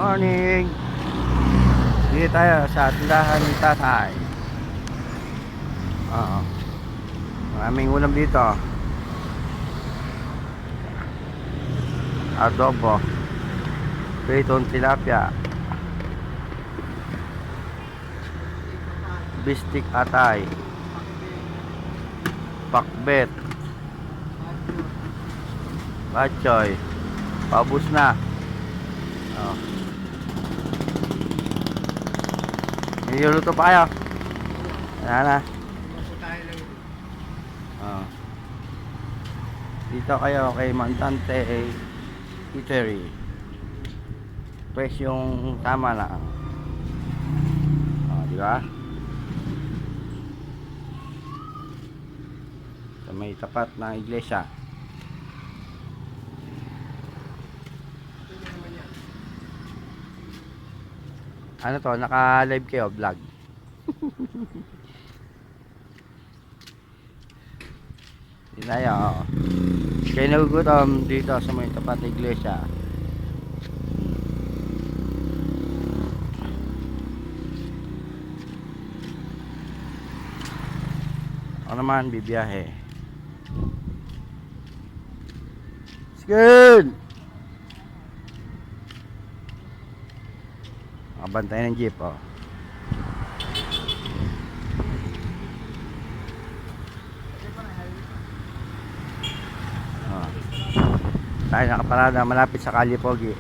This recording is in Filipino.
Morning! Dito tayo sa tindahan ni Tatay. Oo. Maraming ulam dito. Adobo. Pritong tilapia. Bistik atay. Pakbet. Bachoy. Paubos na. Oh. Niluluto pa kayo? Ayan na. Oh. Dito kayo kay Mantante Eatery. Presyong tama lang. Oh, di ba? Sa may tapat na iglesia. Ano to? Naka-live kayo, vlog. Hindi tayo. Oh. Kayo nagugutom dito sa may tapat na iglesia. Ako naman bibiyahe. Good! Nakabantay ng jeep, oh. Oh. Tayo nakaparada malapit sa Kalye Pogi.